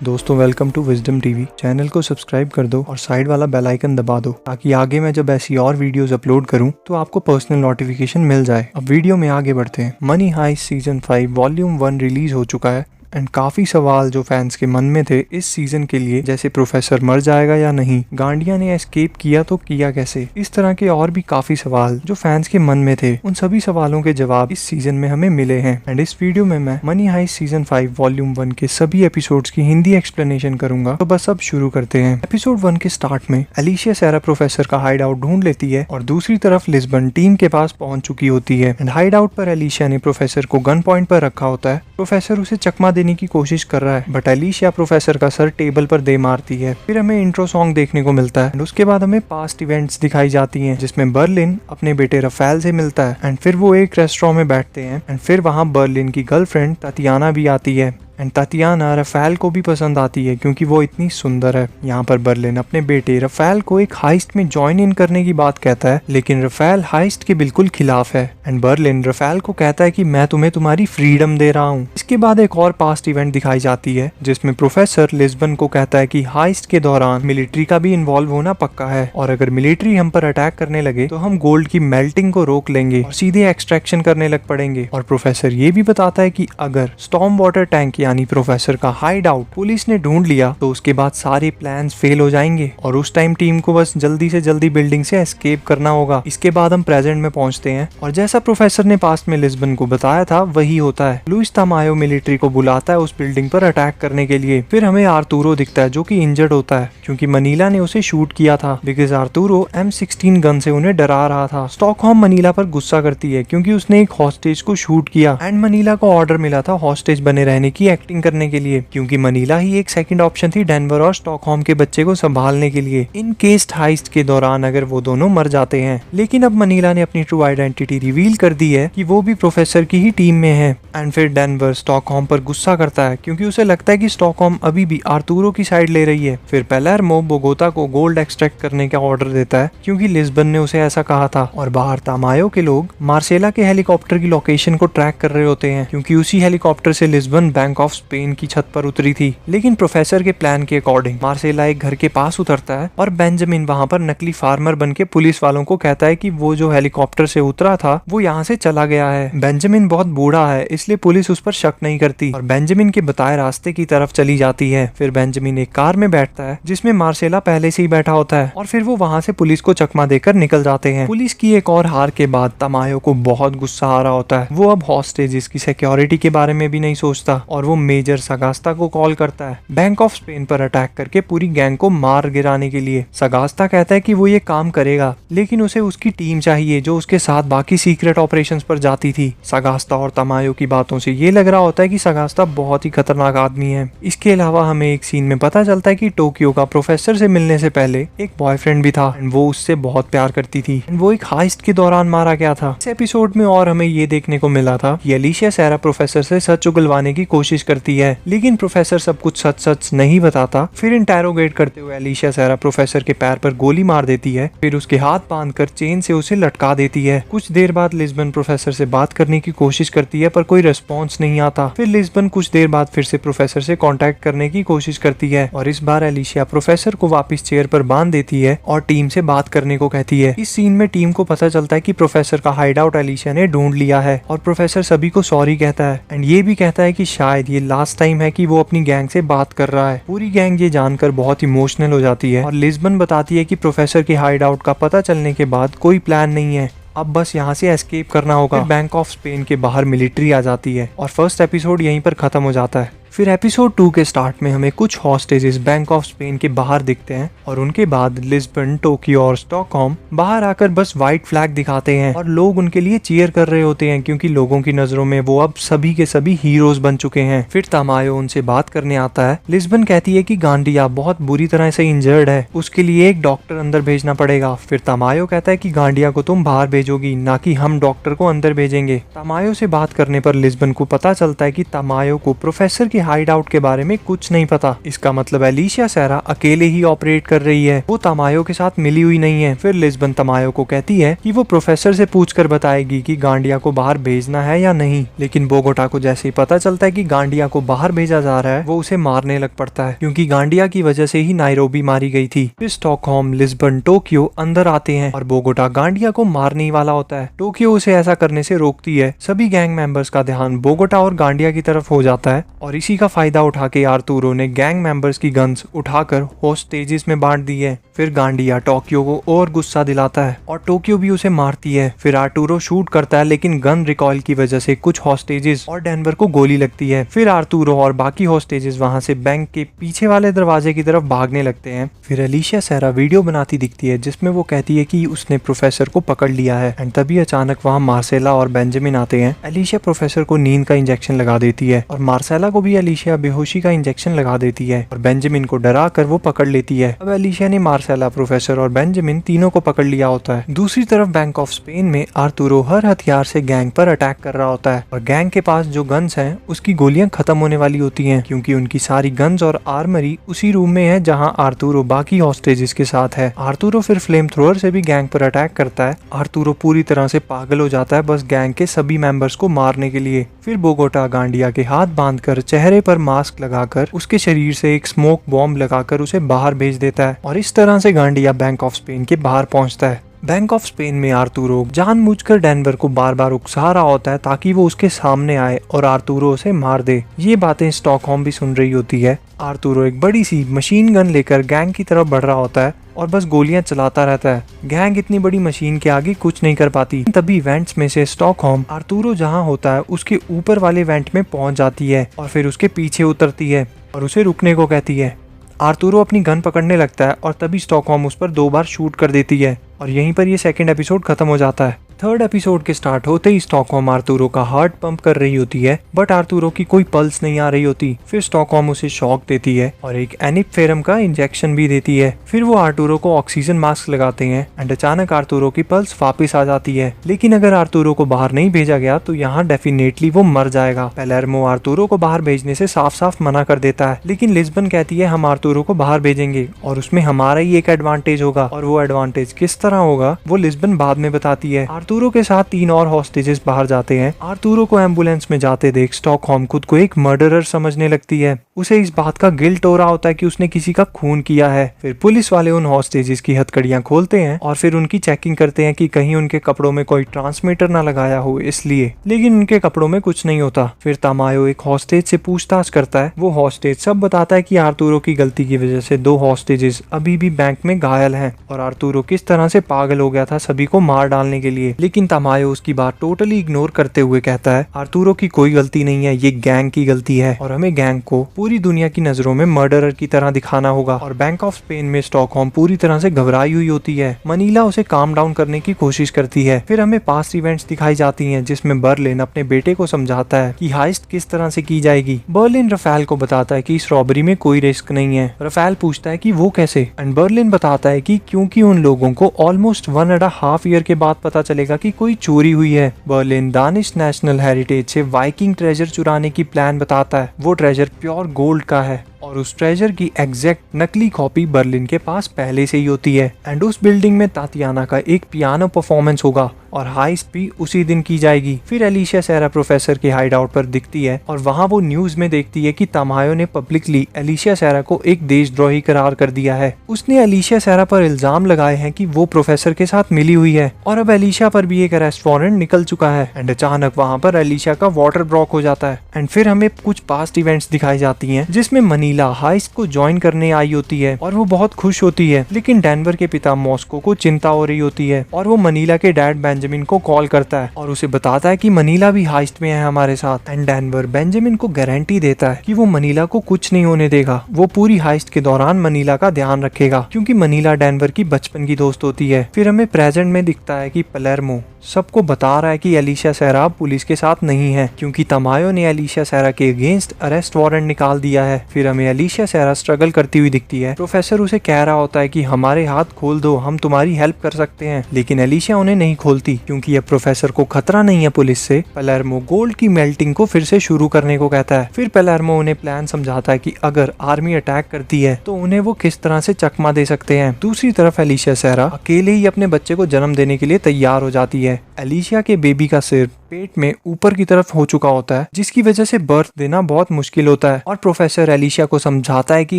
दोस्तों welcome to Wisdom TV. Channel को subscribe कर दो और साइड वाला बेल आइकन दबा दो ताकि आगे मैं जब ऐसी और वीडियोस अपलोड करूं तो आपको पर्सनल नोटिफिकेशन मिल जाए। अब वीडियो में आगे बढ़ते हैं। Money Heist season 5 volume 1 release हो चुका है एंड काफी सवाल जो फैंस के मन में थे इस सीजन के लिए, जैसे प्रोफेसर मर जाएगा या नहीं, गांडिया ने एस्केप किया तो किया कैसे, इस तरह के और भी काफी सवाल जो फैंस के मन में थे। उन सभी सवालों के जवाब इस सीजन में हमें मिले हैं एंड इस वीडियो में मैं मनी हाइस्ट सीजन 5 वॉल्यूम 1 के सभी एपिसोड्स की हिंदी एक्सप्लेनेशन करूंगा। तो बस अब शुरू करते हैं। एपिसोड 1 के स्टार्ट में एलिशिया सारा प्रोफेसर का हाइड आउट ढूंढ लेती है और दूसरी तरफ लिस्बन टीम के पास पहुंच चुकी होती है एंड हाइड आउट पर एलिशिया ने प्रोफेसर को गन पॉइंट पर रखा होता है। प्रोफेसर उसे चकमा देने की कोशिश कर रहा है बट एलिशिया प्रोफेसर का सर टेबल पर दे मारती है। फिर हमें इंट्रो सॉन्ग देखने को मिलता है एंड उसके बाद हमें पास्ट इवेंट्स दिखाई जाती हैं जिसमें बर्लिन अपने बेटे रफेल से मिलता है एंड फिर वो एक रेस्टोरेंट में बैठते हैं एंड फिर वहाँ बर्लिन की गर्लफ्रेंड तातियाना भी आती है एंड तातियाना रफेल को भी पसंद आती है क्योंकि वो इतनी सुंदर है। यहाँ पर बर्लिन अपने बेटे रफेल को एक हाइस्ट में ज्वाइन इन करने की बात कहता है लेकिन रफेल हाइस्ट के बिल्कुल खिलाफ है एंड बर्लिन रफेल को कहता है कि मैं तुम्हें तुम्हारी फ्रीडम दे रहा हूँ। इसके बाद एक और पास्ट इवेंट दिखाई जाती है जिसमें प्रोफेसर लिस्बन को कहता है कि हाइस्ट के दौरान मिलिट्री का भी इन्वॉल्व होना पक्का है और अगर मिलिट्री हम पर अटैक करने लगे तो हम गोल्ड की मेल्टिंग को रोक लेंगे और सीधे एक्सट्रैक्शन करने लग पड़ेंगे। और प्रोफेसर ये भी बताता है कि अगर स्टॉर्म वाटर टैंक यानी प्रोफेसर का हाइड आउट पुलिस ने ढूंढ लिया तो उसके बाद सारे प्लान्स फेल हो जाएंगे और उस टाइम टीम को बस जल्दी से जल्दी बिल्डिंग से एस्केप करना होगा। इसके बाद हम प्रेजेंट में पहुंचते हैं और जैसा प्रोफेसर ने पास्ट में लिस्बन को बताया था वही होता है। लुइस तामायो मिलिट्री को बुलाता है उस बिल्डिंग पर अटैक करने के लिए। फिर हमें आर्तुरो दिखता है जो कि इंजर्ड होता है क्योंकि मनीला ने उसे शूट किया था बिकॉज आर्तुरो M16 गन से उन्हें डरा रहा था। स्टॉकहोम मनीला पर गुस्सा करती है क्योंकि उसने एक हॉस्टेज को शूट किया एंड मनीला को ऑर्डर मिला था हॉस्टेज बने रहने की एक्टिंग करने के लिए क्योंकि मनीला ही एक सेकंड ऑप्शन थी डेनवर और स्टॉकहोम के बच्चे को संभालने के लिए इन केस हाइस्ट के दौरान अगर वो दोनों मर जाते हैं। लेकिन अब मनीला ने अपनी ट्रू आइडेंटिटी रिवील कर दी है कि वो भी प्रोफेसर की ही टीम में है एंड फिर डेनवर स्टॉकहोम पर गुस्सा करता है क्योंकि उसे लगता है कि स्टॉकहोम अभी भी आर्तुरो की साइड ले रही है। फिर पेलेर्मो बोगोता को गोल्ड एक्सट्रैक्ट करने का ऑर्डर देता है क्योंकि लिस्बन ने उसे ऐसा कहा था और बाहर तामायो के लोग मार्सेला के हेलीकॉप्टर की लोकेशन को ट्रैक कर रहे होते हैं क्योंकि उसी हेलीकॉप्टर से लिस्बन बैंक ऑफ स्पेन की छत पर उतरी थी। लेकिन प्रोफेसर के प्लान के अकॉर्डिंग मार्सेला एक घर के पास उतरता है और बेंजामिन वहां पर नकली फार्मर बनके पुलिस वालों को कहता है कि वो जो हेलीकॉप्टर से उतरा था वो यहाँ से चला गया है। बेंजामिन बहुत बूढ़ा है इसलिए पुलिस उस पर शक नहीं करती और बेंजामिन के बताए रास्ते की तरफ चली जाती है। फिर बेंजामिन एक कार में बैठता है जिसमें मार्सेला पहले से ही बैठा होता है और फिर वो वहाँ से पुलिस को चकमा देकर निकल जाते हैं। पुलिस की एक और हार के बाद तामायो को बहुत गुस्सा आ रहा होता है। वो अब हॉस्टेजेस की सिक्योरिटी के बारे में भी नहीं सोचता और वो मेजर सगास्ता को कॉल करता है बैंक ऑफ स्पेन पर अटैक करके पूरी गैंग को मार गिराने के लिए। सगास्ता कहता है कि वो ये काम करेगा लेकिन उसे उसकी टीम चाहिए जो उसके साथ बाकी सीक्रेट ऑपरेशंस पर जाती थी। सगास्ता और तामायो की बातों से ये लग रहा होता है कि सगास्ता बहुत ही खतरनाक आदमी है। इसके अलावा हमें एक सीन में पता चलता है कि टोक्यो का प्रोफेसर से मिलने से पहले एक बॉयफ्रेंड भी था एंड वो उससे बहुत प्यार करती थी एंड वो एक हाइस्ट के दौरान मारा गया था। इस एपिसोड में और हमें ये देखने को मिला था कि एलिशिया सारा प्रोफेसर से सच उगलवाने की कोशिश करती है लेकिन प्रोफेसर सब कुछ सच नहीं बताता। फिर इंटेरोगेट करते हुए एलिशिया सारा प्रोफेसर के पैर पर गोली मार देती है फिर उसके हाथ बांधकर चेन से उसे लटका देती है। कुछ देर बाद लिस्बन प्रोफेसर से बात करने की कोशिश करती है पर कोई रिस्पॉन्स नहीं आता। फिर लिस्बन कुछ देर बाद फिर से प्रोफेसर से कांटेक्ट करने की कोशिश करती है और इस बार एलिशिया प्रोफेसर को वापस चेयर पर बांध देती है और टीम से बात करने को कहती है। इस सीन में टीम को पता चलता है कि प्रोफेसर का हाइड आउट एलिशिया ने ढूंढ लिया है और प्रोफेसर सभी को सॉरी कहता है एंड ये भी कहता है कि शायद ये लास्ट टाइम है कि वो अपनी गैंग से बात कर रहा है। पूरी गैंग ये जानकर बहुत इमोशनल हो जाती है और लिस्बन बताती है कि प्रोफेसर के हाइड आउट का पता चलने के बाद कोई प्लान नहीं है, अब बस यहाँ से एस्केप करना होगा। बैंक ऑफ स्पेन के बाहर मिलिट्री आ जाती है और फर्स्ट एपिसोड यहीं पर खत्म हो जाता है। फिर एपिसोड 2 के स्टार्ट में हमें कुछ हॉस्टेजेस बैंक ऑफ स्पेन के बाहर दिखते हैं और उनके बाद लिस्बन, टोक्यो और स्टॉकहोम बाहर आकर बस व्हाइट फ्लैग दिखाते हैं और लोग उनके लिए चीयर कर रहे होते हैं क्योंकि लोगों की नजरों में वो अब सभी के सभी हीरोज बन चुके हैं। फिर तामायो उनसे बात करने आता है। लिस्बन कहती है कि गांडिया बहुत बुरी तरह से इंजर्ड है, उसके लिए एक डॉक्टर अंदर भेजना पड़ेगा। फिर तामायो कहता है कि गांडिया को तुम बाहर भेजोगी ना कि हम डॉक्टर को अंदर भेजेंगे। तामायो से बात करने पर लिस्बन को पता चलता है कि तामायो को प्रोफेसर के हाइड आउट के बारे में कुछ नहीं पता। इसका मतलब एलिशिया सेरा अकेले ही ऑपरेट कर रही है, वो तमायो के साथ मिली हुई नहीं है। फिर लिस्बन तमायो को कहती है कि वो प्रोफेसर से पूछकर बताएगी कि गांडिया को बाहर भेजना है या नहीं, लेकिन बोगोटा को जैसे ही पता चलता है कि गांडिया को बाहर भेजा जा रहा है, वो उसे मारने लग पड़ता है, क्योंकि गांडिया की वजह से ही नायरोबी मारी गई थी। फिर स्टॉकहोम, लिस्बन, टोक्यो अंदर आते हैं और बोगोटा गांडिया को मारने ही वाला होता है। टोक्यो उसे ऐसा करने से रोकती है। सभी गैंग मेंबर्स का ध्यान बोगोटा और गांडिया की तरफ हो जाता है और इसी का फायदा उठा के आर्तुरो ने गैंग मेंबर्स की गन्स उठाकर होस्टेजेस में बांट दी है। फिर गांडिया टोक्यो को और गुस्सा दिलाता है और टोक्यो भी उसे मारती है। फिर आर्तुरो शूट करता है, लेकिन गन रिकॉइल की वजह से कुछ हॉस्टेजेस और डेनवर को गोली लगती है। फिर आर्तुरो और बाकी हॉस्टेजेस वहां से बैंक के पीछे वाले दरवाजे की तरफ भागने लगते हैं। फिर एलिशिया सेरा वीडियो बनाती दिखती है जिसमें वो कहती है कि उसने प्रोफेसर को पकड़ लिया है। एंड तभी अचानक वहाँ मार्सेला और बेंजामिन आते हैं। एलिशिया प्रोफेसर को नींद का इंजेक्शन लगा देती है और मार्सेला को भी एलिशिया बेहोशी का इंजेक्शन लगा देती है और बेंजामिन को डरा कर वो पकड़ लेती है। अब एलिशिया ने मार्सेला, प्रोफेसर और बेंजामिन तीनों को पकड़ लिया होता है। दूसरी तरफ बैंक ऑफ स्पेन में आर्तुरो हर हथियार से गैंग पर अटैक कर रहा होता है और गैंग के पास जो गन्स हैं उसकी गोलियां खत्म होने वाली होती हैं, क्योंकि उनकी सारी गन्स और आर्मरी उसी रूम में है जहां आर्तुरो बाकी हॉस्टेजेस के साथ है। आर्तुरो फिर फ्लेम थ्रोअर से भी गैंग पर अटैक करता है। आर्तुरो पूरी तरह से पागल हो जाता है बस गैंग के सभी मेंबर्स को मारने के लिए। फिर बोगोटा गांडिया के हाथ बांधकर चेहरे पर मास्क लगाकर उसके शरीर से एक स्मोक बॉम्ब लगाकर उसे बाहर भेज देता है और इस तरह से गांडिया बैंक ऑफ स्पेन के बाहर पहुंचता है। बैंक ऑफ स्पेन में आर्तुरो जानबूझकर डेनवर को बार बार उकसा रहा होता है ताकि वो उसके सामने आए और आर्तुरो उसे मार दे। ये बातें स्टॉकहोम भी सुन रही होती है। आर्तुरो एक बड़ी सी मशीन गन लेकर गैंग की तरफ बढ़ रहा होता है और बस गोलियां चलाता रहता है। गैंग इतनी बड़ी मशीन के आगे कुछ नहीं कर पाती। तभी वेंट्स में से स्टॉकहोम आर्तुरो जहां होता है उसके ऊपर वाले वेंट में पहुंच जाती है और फिर उसके पीछे उतरती है और उसे रुकने को कहती है। आर्तुरो अपनी गन पकड़ने लगता है और तभी स्टॉकहोम उस पर 2 बार शूट कर देती है और यहीं पर ये सेकंड एपिसोड खत्म हो जाता है। थर्ड एपिसोड के स्टार्ट होते ही स्टॉकहोम आर्तुरो का हार्ट पंप कर रही होती है, बट आर्तुरो की कोई पल्स नहीं आ रही होती। फिर स्टॉकहोम उसे शॉक देती है और एक एनिफेरम का इंजेक्शन भी देती है। फिर वो आर्तुरो को ऑक्सीजन मास्क लगाते हैं एंड अचानक आर्तुरो की पल्स वापस आ जाती है। लेकिन अगर आर्तुरो को बाहर नहीं भेजा गया तो यहाँ डेफिनेटली वो मर जाएगा। पेलेर्मो आर्तुरो को बाहर भेजने से साफ साफ मना कर देता है, लेकिन लिस्बन कहती है हम आर्तुरो को बाहर भेजेंगे और उसमें हमारा ही एक एडवांटेज होगा, और वो एडवांटेज किस तरह होगा वो लिस्बन बाद में बताती है। आर्तुरो के साथ 3 और हॉस्टेजेस बाहर जाते हैं। आर्तुरो को एम्बुलेंस में जाते देख स्टॉकहोम खुद को एक मर्डरर समझने लगती है। उसे इस बात का गिल्ट हो रहा होता है कि उसने किसी का खून किया है। फिर पुलिस वाले उन हॉस्टेजेस की हथकड़ियां खोलते हैं और फिर उनकी चेकिंग करते हैं कि कहीं उनके कपड़ों में कोई ट्रांसमीटर ना लगाया हो इसलिए, लेकिन उनके कपड़ों में कुछ नहीं होता। फिर तमायो एक हॉस्टेज से पूछताछ करता है। वो हॉस्टेज सब बताता है कि आर्तुरो की गलती की वजह से 2 हॉस्टेजेस अभी भी बैंक में घायल हैं और आर्तुरो किस तरह से पागल हो गया था सभी को मार डालने के लिए। लेकिन तमायो उसकी बात टोटली इग्नोर करते हुए कहता है आर्तुरो की कोई गलती नहीं है, ये गैंग की गलती है और हमें गैंग को पूरी दुनिया की नजरों में मर्डरर की तरह दिखाना होगा। और बैंक ऑफ स्पेन में स्टॉकहोम पूरी तरह से घबराई हुई होती है। मनीला उसे काम डाउन करने की कोशिश करती है। फिर हमें पास्ट इवेंट्स दिखाई जाती हैं जिसमें बर्लिन अपने बेटे को समझाता है कि हाइस्ट किस तरह से की जाएगी। बर्लिन रफेल को बताता है कि इस रॉबरी में कोई रिस्क नहीं है। रफेल पूछता है कि वो कैसे, एंड बर्लिन बताता है कि क्योंकि उन लोगों को ऑलमोस्ट 1.5 ईयर के बाद पता चलेगा कि कोई चोरी हुई है। बर्लिन दानिश नेशनल हेरिटेज से वाइकिंग ट्रेजर चुराने की प्लान बताता है। वो ट्रेजर प्योर गोल्ड का है और उस ट्रेजर की एग्जैक्ट नकली कॉपी बर्लिन के पास पहले से ही होती है। एंड उस बिल्डिंग में तातियाना का एक पियानो परफॉर्मेंस होगा और हाइस्ट भी उसी दिन की जाएगी। फिर एलिशिया सेरा प्रोफेसर के हाइड आउट पर दिखती है और वहाँ वो न्यूज में देखती है कि तमायो ने पब्लिकली एलिशिया सेरा को एक देशद्रोही करार कर दिया है। उसने एलिशिया सेरा पर इल्जाम लगाए हैं कि वो प्रोफेसर के साथ मिली हुई है और अब एलिशिया पर भी एक अरेस्ट वारंट निकल चुका है। एंड अचानक वहाँ पर एलिशिया का वाटर ब्लॉक हो जाता है। एंड फिर हमें कुछ पास्ट इवेंट्स दिखाई जाती हैं जिसमें मनीला हाइस्ट को ज्वाइन करने आई होती है और वो बहुत खुश होती है। लेकिन डेनवर के पिता मॉस्को को चिंता हो रही होती है और वो मनीला के डैड बेंजामिन को कॉल करता है और उसे बताता है कि मनीला भी हाइस्ट में है हमारे साथ। एंड डेनवर बेंजामिन को गारंटी देता है कि वो मनीला को कुछ नहीं होने देगा। वो पूरी हाइस्ट के दौरान मनीला का ध्यान रखेगा क्योंकि मनीला डेनवर की बचपन की दोस्त होती है। फिर हमें प्रेजेंट में दिखता है कि पेलेर्मो सबको बता रहा है कि एलिशिया सेरा पुलिस के साथ नहीं है क्योंकि तमायो ने एलिशिया सेरा के अगेंस्ट अरेस्ट वारंट निकाल दिया है। फिर हमें एलिशिया सेरा स्ट्रगल करती हुई दिखती है। प्रोफेसर उसे कह रहा होता है कि हमारे हाथ खोल दो, हम तुम्हारी हेल्प कर सकते हैं, लेकिन एलिशिया उन्हें नहीं खोलती क्योंकि अब प्रोफेसर को खतरा नहीं है पुलिस से। पलेर्मो गोल्ड की मेल्टिंग को फिर से शुरू करने को कहता है। फिर पलेर्मो उन्हें प्लान समझाता है कि अगर आर्मी अटैक करती है तो उन्हें वो किस तरह से चकमा दे सकते हैं। दूसरी तरफ एलिशिया सेरा अकेले ही अपने बच्चे को जन्म देने के लिए तैयार हो जाती है। एलिशिया के बेबी का सिर पेट में ऊपर की तरफ हो चुका होता है जिसकी वजह से बर्थ देना बहुत मुश्किल होता है और प्रोफेसर एलिशिया को समझाता है कि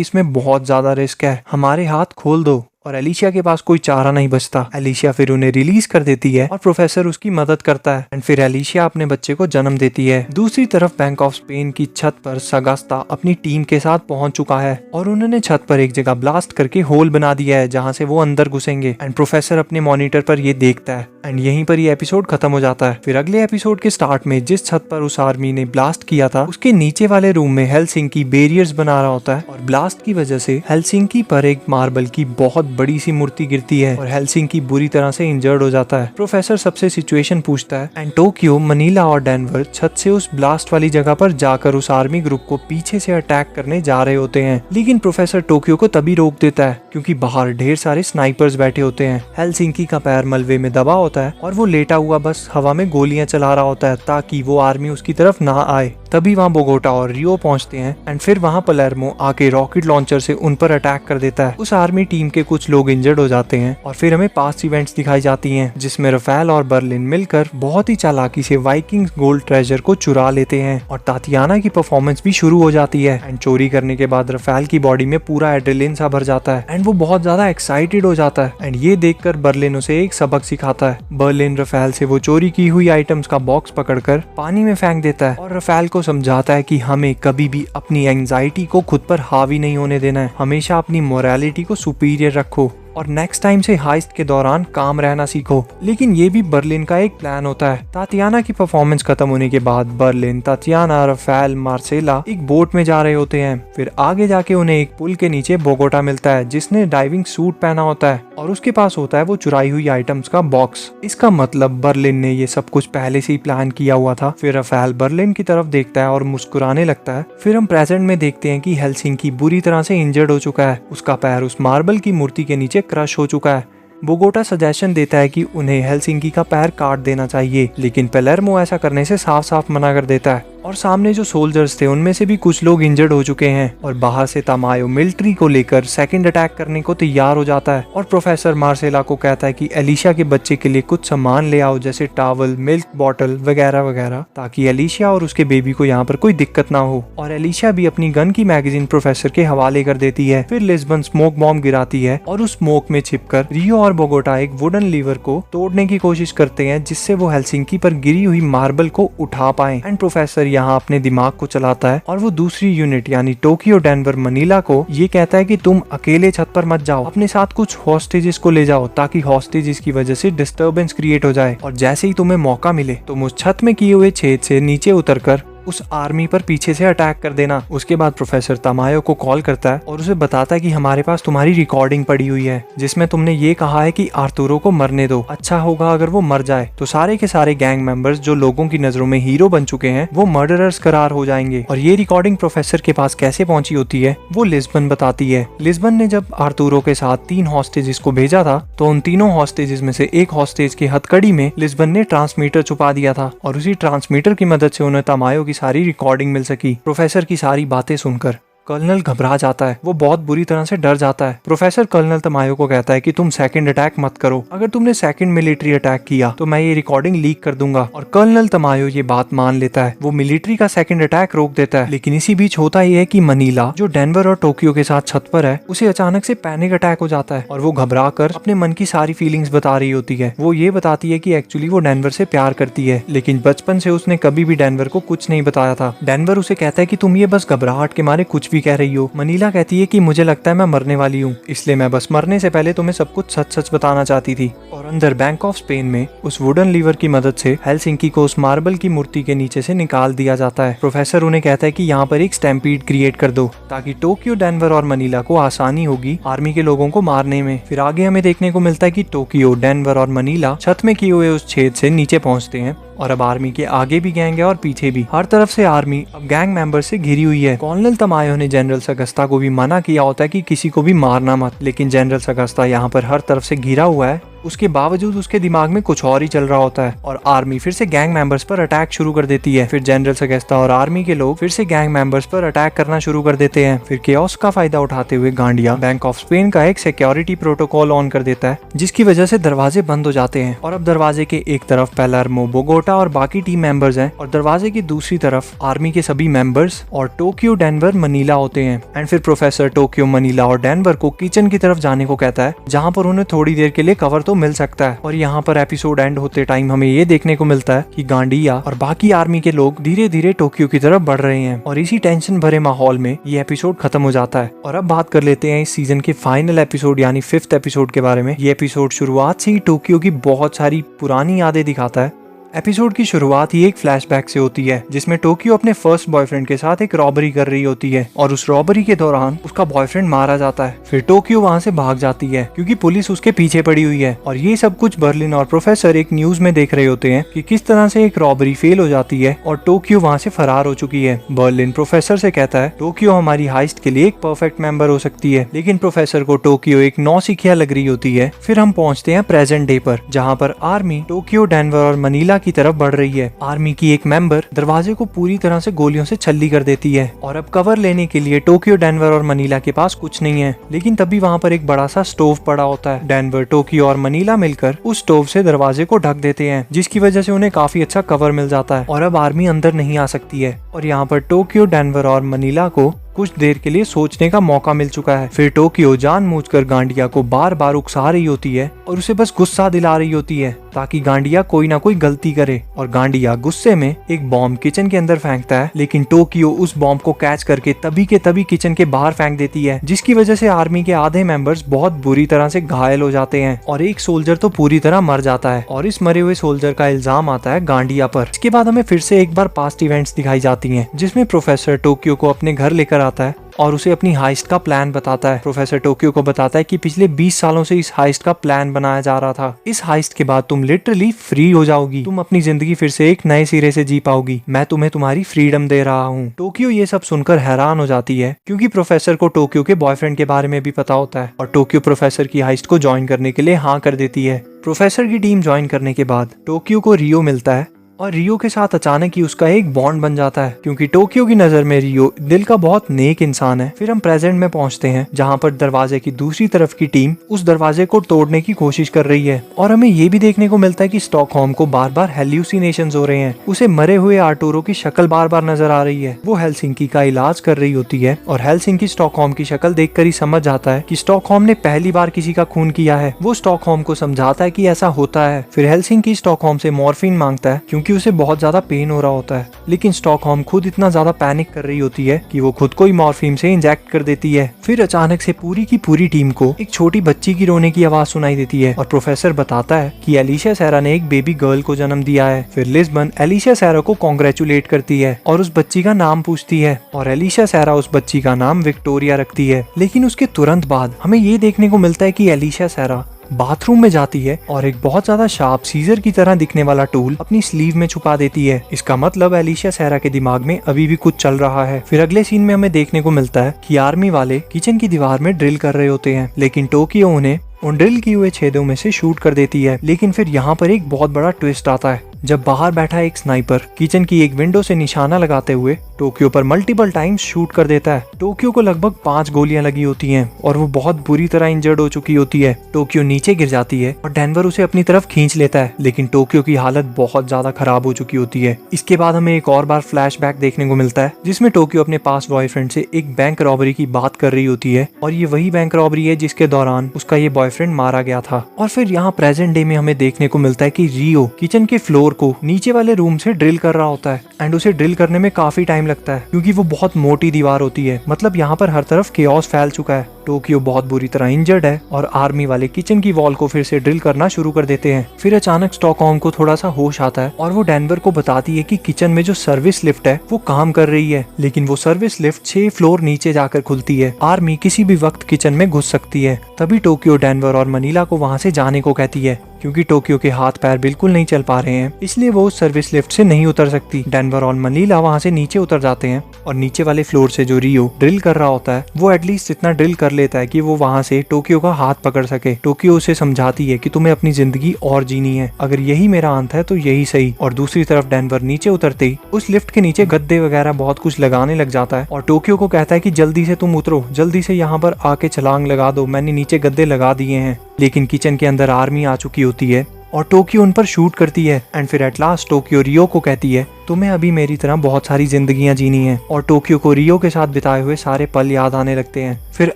इसमें बहुत ज्यादा रिस्क है, हमारे हाथ खोल दो। और एलिशिया के पास कोई चारा नहीं बचता। एलिशिया फिर उन्हें रिलीज कर देती है और प्रोफेसर उसकी मदद करता है एंड फिर एलिशिया अपने बच्चे को जन्म देती है। दूसरी तरफ बैंक ऑफ स्पेन की छत पर सगास्ता अपनी टीम के साथ पहुंच चुका है और उन्होंने छत पर एक जगह ब्लास्ट करके होल बना दिया है जहां से वो अंदर घुसेंगे एंड प्रोफेसर अपने मॉनिटर पर ये देखता है एंड यहीं पर ये एपिसोड खत्म हो जाता है। फिर अगले एपिसोड के स्टार्ट में जिस छत पर उस आर्मी ने ब्लास्ट किया था उसके नीचे वाले रूम में हेलसिंकी बैरियर्स बना रहा होता है और ब्लास्ट की वजह से हेलसिंकी पर एक मार्बल की बहुत बड़ी सी मूर्ति गिरती है और हेलसिंकी बुरी तरह से इंजर्ड हो जाता है। प्रोफेसर सबसे सिचुएशन पूछता है एंड टोक्यो, मनीला और डेनवर छत से उस ब्लास्ट वाली जगह पर जाकर उस आर्मी ग्रुप को पीछे से अटैक करने जा रहे होते हैं, लेकिन प्रोफेसर टोक्यो को तभी रोक देता है क्योंकि बाहर ढेर सारे स्नाइपर्स बैठे होते हैं। हेलसिंकी का पैर मलबे में दबा होता है और वो लेटा हुआ बस हवा में गोलियां चला रहा होता है ताकि वो आर्मी उसकी तरफ ना आए। तभी वहाँ बोगोटा और रियो पहुंचते हैं एंड फिर वहाँ पलेर्मो आके रॉकेट लॉन्चर से उन पर अटैक कर देता है। उस आर्मी टीम के कुछ लोग इंजर्ड हो जाते हैं और फिर हमें पास्ट इवेंट्स दिखाई जाती हैं जिसमें रफेल और बर्लिन मिलकर बहुत ही चालाकी से वाइकिंग्स गोल्ड ट्रेजर को चुरा लेते हैं और तातियाना की परफॉर्मेंस भी शुरू हो जाती है एंड चोरी करने के बाद रफेल की बॉडी में पूरा एड्रेलिन सा भर जाता है एंड वो बहुत ज्यादा एक्साइटेड हो जाता है एंड ये देखकर बर्लिन उसे एक सबक सिखाता है। बर्लिन रफेल से वो चोरी की हुई आइटम्स का बॉक्स पकड़कर पानी में फेंक देता है और रफेल को समझाता है कि हमें कभी भी अपनी एंजाइटी को खुद पर हावी नहीं होने देना है, हमेशा अपनी मोरालिटी को सुपीरियर रखो और नेक्स्ट टाइम से हाइस्ट के दौरान काम रहना सीखो। लेकिन ये भी बर्लिन का एक प्लान होता है। तातियाना की परफॉर्मेंस खत्म होने के बाद बर्लिन, तातियाना, रफेल, मार्सेला एक बोट में जा रहे होते हैं। फिर आगे जाके उन्हें एक पुल के नीचे बोगोटा मिलता है जिसने डाइविंग सूट पहना होता है और उसके पास होता है वो चुराई हुई आइटम्स का बॉक्स। इसका मतलब बर्लिन ने ये सब कुछ पहले से ही प्लान किया हुआ था। फिर रफेल बर्लिन की तरफ देखता है और मुस्कुराने लगता है। फिर हम प्रेजेंट में देखते हैं कि हेलसिंकी बुरी तरह से इंजर्ड हो चुका है, उसका पैर उस मार्बल की मूर्ति के नीचे क्रश हो चुका है। बोगोटा सजेशन देता है कि उन्हें हेलसिंकी का पैर काट देना चाहिए, लेकिन पेलेर्मो ऐसा करने से साफ साफ मना कर देता है और सामने जो सोल्जर्स थे उनमें से भी कुछ लोग इंजर्ड हो चुके हैं और बाहर से तमायो मिलिट्री को लेकर सेकंड अटैक करने को तैयार हो जाता है और प्रोफेसर मार्सेला को कहता है कि एलिशिया के बच्चे के लिए कुछ सामान ले आओ जैसे टॉवल, मिल्क बॉटल वगैरह वगैरह, ताकि एलिशिया और उसके बेबी को यहाँ पर कोई दिक्कत ना हो। और एलिशिया भी अपनी गन की मैगजीन प्रोफेसर के हवाले कर देती है। फिर लिस्बन स्मोक बॉम्ब गिराती है और उस स्मोक में छिपकर रियो और बोगोटा एक वुडन लीवर को तोड़ने की कोशिश करते हैं जिससे वो हेलसिंकी पर गिरी हुई मार्बल को उठा पाए एंड प्रोफेसर यहाँ अपने दिमाग को चलाता है और वो दूसरी यूनिट यानी टोक्यो, डेनवर, मनीला को ये कहता है कि तुम अकेले छत पर मत जाओ, अपने साथ कुछ हॉस्टेजेस को ले जाओ ताकि हॉस्टेजेस की वजह से डिस्टर्बेंस क्रिएट हो जाए और जैसे ही तुम्हें मौका मिले तुम उस छत में किए हुए छेद से नीचे उतरकर उस आर्मी पर पीछे से अटैक कर देना। उसके बाद प्रोफेसर तमायो को कॉल करता है और उसे बताता है कि हमारे पास तुम्हारी रिकॉर्डिंग पड़ी हुई है जिसमें तुमने ये कहा है कि आर्तुरो को मरने दो, अच्छा होगा अगर वो मर जाए तो सारे के सारे गैंग मेंबर्स जो लोगों की नजरों में हीरो बन चुके हैं वो मर्डरर्स करार हो जाएंगे। और ये रिकॉर्डिंग प्रोफेसर के पास कैसे पहुंची होती है वो लिस्बन बताती है। लिस्बन ने जब आर्तुरो के साथ 3 हॉस्टेजेस को भेजा था तो उन तीनों हॉस्टेजेस में से एक हॉस्टेज की हथकड़ी में लिस्बन ने ट्रांसमीटर छुपा दिया था और उसी ट्रांसमीटर की मदद से उन्हें तमायो सारी रिकॉर्डिंग मिल सकी। प्रोफेसर की सारी बातें सुनकर कर्नल घबरा जाता है, वो बहुत बुरी तरह से डर जाता है। प्रोफेसर कर्नल तमायो को कहता है कि तुम सेकंड अटैक मत करो, अगर तुमने सेकंड मिलिट्री अटैक किया तो मैं ये रिकॉर्डिंग लीक कर दूंगा। और कर्नल तमायो ये बात मान लेता है, वो मिलिट्री का सेकंड अटैक रोक देता है। लेकिन इसी बीच होता यह है कि मनीला जो डेनवर और टोक्यो के साथ छत पर है उसे अचानक से पैनिक अटैक हो जाता है और वो घबरा कर अपने मन की सारी फीलिंग्स बता रही होती है। वो ये बताती है कि एक्चुअली वो डेनवर से प्यार करती है लेकिन बचपन से उसने कभी भी डेनवर को कुछ नहीं बताया था। डेनवर उसे कहता है कि तुम ये बस घबराहट के मारे कुछ भी कह रही हो। मनीला कहती है कि मुझे लगता है मैं मरने वाली हूँ, इसलिए मैं बस मरने से पहले तुम्हें सब कुछ सच सच बताना चाहती थी। और अंदर बैंक ऑफ स्पेन में उस वुडन लीवर की मदद से हेलसिंकी को उस मार्बल की मूर्ति के नीचे से निकाल दिया जाता है। प्रोफेसर उन्हें कहता है कि यहाँ पर एक स्टैम्पीड क्रिएट कर दो ताकि टोक्यो, डेनवर और मनीला को आसानी होगी आर्मी के लोगों को मारने में। फिर आगे हमें देखने को मिलता है कि टोक्यो, डेनवर और मनीला छत में किए हुए उस छेद से नीचे पहुंचते हैं और अब आर्मी के आगे भी गैंग है और पीछे भी। हर तरफ से आर्मी अब गैंग मेंबर से घिरी हुई है। कॉर्नल तमायो ने जनरल सगस्ता को भी मना किया होता है कि किसी को भी मारना मत, लेकिन जनरल सगस्ता यहाँ पर हर तरफ से घिरा हुआ है। उसके बावजूद उसके दिमाग में कुछ और ही चल रहा होता है और आर्मी फिर से गैंग मेंबर्स पर अटैक शुरू कर देती है। फिर जनरल सगस्ता और आर्मी के लोग फिर से गैंग मेंबर्स पर अटैक करना शुरू कर देते हैं। फिर केओस का फायदा उठाते हुए गांडिया बैंक ऑफ स्पेन का एक सिक्योरिटी प्रोटोकॉल ऑन कर देता है, जिसकी वजह से दरवाजे बंद हो जाते हैं और अब दरवाजे के एक तरफ पैलर्मो, बोगोटा और बाकी टीम मेंबर्स हैं और दरवाजे की दूसरी तरफ आर्मी के सभी मेंबर्स और टोक्यो, डेनवर, मनीला होते हैं। एंड फिर प्रोफेसर टोक्यो, मनीला और डेनवर को किचन की तरफ जाने को कहता है, जहाँ पर उन्हें थोड़ी देर के लिए कवर तो मिल सकता है। और यहाँ पर एपिसोड एंड होते टाइम हमें ये देखने को मिलता है कि गांडिया और बाकी आर्मी के लोग धीरे धीरे टोक्यो की तरफ बढ़ रहे हैं और इसी टेंशन भरे माहौल में ये एपिसोड खत्म हो जाता है। और अब बात कर लेते हैं इस सीजन के फाइनल एपिसोड यानी 5th एपिसोड के बारे में। ये एपिसोड शुरुआत से ही टोक्यो की बहुत सारी पुरानी यादें दिखाता है। एपिसोड की शुरुआत ही एक फ्लैशबैक से होती है, जिसमें टोक्यो अपने फर्स्ट बॉयफ्रेंड के साथ एक रॉबरी कर रही होती है और उस रॉबरी के दौरान उसका बॉयफ्रेंड मारा जाता है। फिर टोक्यो वहां से भाग जाती है क्योंकि पुलिस उसके पीछे पड़ी हुई है और ये सब कुछ बर्लिन और प्रोफेसर एक न्यूज में देख रहे होते हैं कि किस तरह से एक रॉबरी फेल हो जाती है और टोक्यो वहां से फरार हो चुकी है। बर्लिन प्रोफेसर से कहता है टोक्यो हमारी हाइस्ट के लिए एक परफेक्ट मेंबर हो सकती है, लेकिन प्रोफेसर को टोक्यो एक नौसिखिया लग रही होती है। फिर हम पहुंचते हैं प्रेजेंट डे पर, जहाँ पर आर्मी टोक्यो, डेनवर और मनीला की तरफ बढ़ रही है। आर्मी की एक मेंबर दरवाजे को पूरी तरह से गोलियों से छल्ली कर देती है और अब कवर लेने के लिए टोक्यो, डेनवर और मनीला के पास कुछ नहीं है, लेकिन तभी वहाँ पर एक बड़ा सा स्टोव पड़ा होता है। डेनवर, टोक्यो और मनीला मिलकर उस स्टोव से दरवाजे को ढक देते हैं, जिसकी वजह से उन्हें काफी अच्छा कवर मिल जाता है और अब आर्मी अंदर नहीं आ सकती है। और यहाँ पर टोक्यो, डेनवर और मनीला को कुछ देर के लिए सोचने का मौका मिल चुका है। फिर टोक्यो जानबूझकर गांडिया को बार बार उकसा रही होती है और उसे बस गुस्सा दिला रही होती है ताकि गांडिया कोई ना कोई गलती करे और गांडिया गुस्से में एक बॉम्ब किचन के अंदर फेंकता है, लेकिन टोक्यो उस बॉम्ब को कैच करके तभी के तभी किचन के बाहर फेंक देती है, जिसकी वजह से आर्मी के आधे मेंबर्स बहुत बुरी तरह से घायल हो जाते हैं और एक सोल्जर तो पूरी तरह मर जाता है और इस मरे हुए सोल्जर का इल्जाम आता है गांडिया पर। इसके बाद हमें फिर से एक बार पास्ट इवेंट्स दिखाई जाती हैं, जिसमें प्रोफेसर टोक्यो को अपने घर लेकर आता है और उसे अपनी हाइस्ट का प्लान बताता है। प्रोफेसर टोक्यो को बताता है कि पिछले 20 सालों से इस हाइस्ट का प्लान बनाया जा रहा था। इस हाइस्ट के बाद तुम लिटरली फ्री हो जाओगी, तुम अपनी जिंदगी फिर से एक नए सिरे से जी पाओगी, मैं तुम्हें तुम्हारी फ्रीडम दे रहा हूँ। टोक्यो ये सब सुनकर हैरान हो जाती है क्योंकि प्रोफेसर को टोक्यो के बॉयफ्रेंड के बारे में भी पता होता है और टोक्यो प्रोफेसर की हाइस्ट को ज्वाइन करने के लिए हाँ कर देती है। प्रोफेसर की टीम ज्वाइन करने के बाद टोक्यो को रियो मिलता है और रियो के साथ अचानक ही उसका एक बॉन्ड बन जाता है क्योंकि टोक्यो की नजर में रियो दिल का बहुत नेक इंसान है। फिर हम प्रेजेंट में पहुंचते हैं, जहां पर दरवाजे की दूसरी तरफ की टीम उस दरवाजे को तोड़ने की कोशिश कर रही है और हमें ये भी देखने को मिलता है कि स्टॉकहोम को बार बार हेल्यूसिनेशंस हो रहे हैं। उसे मरे हुए आर्टुरो की शक्ल बार बार नजर आ रही है। वो हेलसिंकी का इलाज कर रही होती है और हेलसिंकी स्टॉकहोम की शक्ल देखकर ही समझ जाता है कि स्टॉकहोम ने पहली बार किसी का खून किया है। वो स्टॉकहोम को समझाता है कि ऐसा होता है। फिर हेलसिंकी स्टॉकहोम से मॉर्फिन मांगता है क्योंकि उसे बहुत ज्यादा पेन हो रहा होता है, लेकिन स्टॉकहोम खुद इतना ज्यादा पैनिक कर रही होती है कि वो खुद को ही मॉर्फिन से इंजेक्ट कर देती है। फिर अचानक से पूरी की पूरी टीम को एक छोटी बच्ची की रोने की आवाज सुनाई देती है और प्रोफेसर बताता है कि एलिशिया सैरा ने एक बेबी गर्ल को जन्म दिया है। फिर लिस्बन एलिशिया सैरा को कॉन्ग्रेचुलेट करती है और उस बच्ची का नाम पूछती है और एलिशिया सैरा उस बच्ची का नाम विक्टोरिया रखती है। लेकिन उसके तुरंत बाद हमें ये देखने को मिलता है कि एलिशिया सैरा बाथरूम में जाती है और एक बहुत ज्यादा शार्प सीजर की तरह दिखने वाला टूल अपनी स्लीव में छुपा देती है। इसका मतलब एलिशिया सैरा के दिमाग में अभी भी कुछ चल रहा है। फिर अगले सीन में हमें देखने को मिलता है कि आर्मी वाले किचन की दीवार में ड्रिल कर रहे होते हैं, लेकिन टोक्यो उन्हें उन ड्रिल किए हुए छेदों में से शूट कर देती है। लेकिन फिर यहाँ पर एक बहुत बड़ा ट्विस्ट आता है जब बाहर बैठा एक स्नाइपर किचन की एक विंडो से निशाना लगाते हुए टोक्यो पर मल्टीपल टाइम्स शूट कर देता है। टोक्यो को लगभग 5 गोलियां लगी होती हैं और वो बहुत बुरी तरह इंजर्ड हो चुकी होती है। टोक्यो नीचे गिर जाती है और डेनवर उसे अपनी तरफ खींच लेता है, लेकिन टोक्यो की हालत बहुत ज्यादा खराब हो चुकी होती है। इसके बाद हमें एक और बार फ्लैशबैक देखने को मिलता है जिसमें टोक्यो अपने पास बॉयफ्रेंड से एक बैंक रॉबरी की बात कर रही होती है और ये वही बैंक रॉबरी है जिसके दौरान उसका ये बॉयफ्रेंड मारा गया था। और फिर यहाँ प्रेजेंट डे में हमें देखने को मिलता है कि रियो किचन के फ्लोर फ्लोर को नीचे वाले रूम से ड्रिल कर रहा होता है एंड उसे ड्रिल करने में काफी टाइम लगता है क्योंकि वो बहुत मोटी दीवार होती है। मतलब यहाँ पर हर तरफ केओस फैल चुका है। टोक्यो बहुत बुरी तरह इंजर्ड है और आर्मी वाले किचन की वॉल को फिर से ड्रिल करना शुरू कर देते हैं। फिर अचानक स्टॉकहोम को थोड़ा सा होश आता है और वो डेनवर को बताती है कि किचन में जो सर्विस लिफ्ट है वो काम कर रही है, लेकिन वो सर्विस लिफ्ट 6 फ्लोर नीचे जाकर खुलती है। आर्मी किसी भी वक्त किचन में घुस सकती है। तभी टोक्यो डेनवर और मनीला को वहाँ से जाने को कहती है क्योंकि टोक्यो के हाथ पैर बिल्कुल नहीं चल पा रहे हैं, इसलिए वो उस सर्विस लिफ्ट से नहीं उतर सकती। डेनवर और मनीला वहाँ से नीचे उतर जाते हैं और नीचे वाले फ्लोर से जो रियो ड्रिल कर रहा होता है वो एटलीस्ट इतना ड्रिल कर लेता है कि वो वहाँ से टोक्यो का हाथ पकड़ सके। टोक्यो उसे समझाती है कि तुम्हें अपनी जिंदगी और जीनी है, अगर यही मेरा अंत है तो यही सही। और दूसरी तरफ डेनवर नीचे उतरते ही उस लिफ्ट के नीचे गद्दे वगैरह बहुत कुछ लगाने लग जाता है और टोक्यो को कहता है कि जल्दी से तुम उतरो, जल्दी से यहाँ पर आके छलांग लगा दो, मैंने नीचे गद्दे लगा दिए हैं। लेकिन किचन के अंदर आर्मी आ चुकी होती है और टोक्यो उन पर शूट करती है एंड फिर एट लास्ट टोक्यो रियो को कहती है तुम्हें अभी मेरी तरह बहुत सारी जिंदगियां जीनी है। और टोक्यो को रियो के साथ बिताए हुए सारे पल याद आने लगते हैं। फिर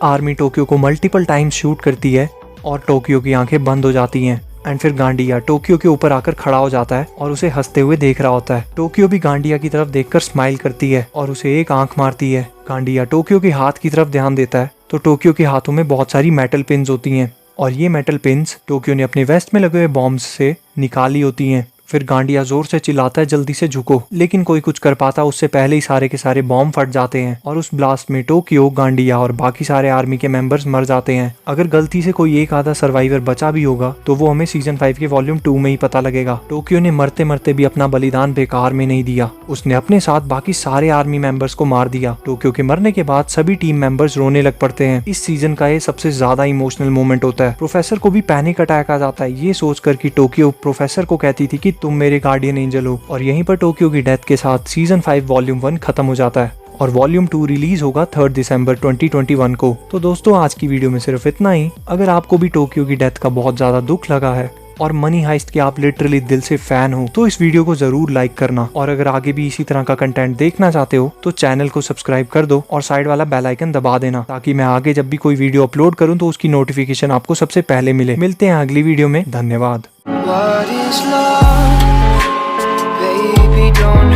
आर्मी टोक्यो को मल्टीपल टाइम्स शूट करती है और टोक्यो की आंखें बंद हो जाती हैं एंड फिर गांडिया टोक्यो के ऊपर आकर खड़ा हो जाता है और उसे हंसते हुए देख रहा होता है। टोक्यो भी गांडिया की तरफ देखकर स्माइल करती है और उसे एक आंख मारती है। गांडिया टोक्यो के हाथ की तरफ ध्यान देता है तो टोक्यो के हाथों में बहुत सारी मेटल पिन्स होती हैं और ये मेटल पिन्स टोक्यो ने अपने वेस्ट में लगे हुए बॉम्ब्स से निकाली होती हैं। फिर गांडिया जोर से चिल्लाता है जल्दी से झुको, लेकिन कोई कुछ कर पाता उससे पहले ही सारे के सारे बॉम्ब फट जाते हैं और उस ब्लास्ट में टोक्यो, गांडिया और बाकी सारे आर्मी के मेंबर्स मर जाते हैं। अगर गलती से कोई एक आधा सर्वाइवर बचा भी होगा तो वो हमें सीजन 5 के वॉल्यूम 2 में ही पता लगेगा। टोक्यो ने मरते मरते भी अपना बलिदान बेकार में नहीं दिया, उसने अपने साथ बाकी सारे आर्मी मेंबर्स को मार दिया। टोक्यो के मरने के बाद सभी टीम मेंबर्स रोने लग पड़ते हैं। इस सीजन का ये सबसे ज्यादा इमोशनल मोमेंट होता है। प्रोफेसर को भी पैनिक अटैक आ जाता है ये सोचकर कि टोक्यो प्रोफेसर को कहती थी कि तुम मेरे गार्डियन एंजल हो। और यहीं पर टोक्यो की डेथ के साथ सीजन 5 वॉल्यूम 1 खत्म हो जाता है और वॉल्यूम 2 रिलीज होगा 3 दिसंबर 2021 को। तो दोस्तों आज की वीडियो में सिर्फ इतना ही। अगर आपको भी टोक्यो की डेथ का बहुत ज्यादा दुख लगा है और मनी हाइस्ट के आप लिटरली दिल से फैन हो तो इस वीडियो को जरूर लाइक करना। और अगर आगे भी इसी तरह का कंटेंट देखना चाहते हो तो चैनल को सब्सक्राइब कर दो और साइड वाला बेल आइकन दबा देना ताकि मैं आगे जब भी कोई वीडियो अपलोड करूं तो उसकी नोटिफिकेशन आपको सबसे पहले मिले। मिलते हैं अगली वीडियो में, धन्यवाद। Don't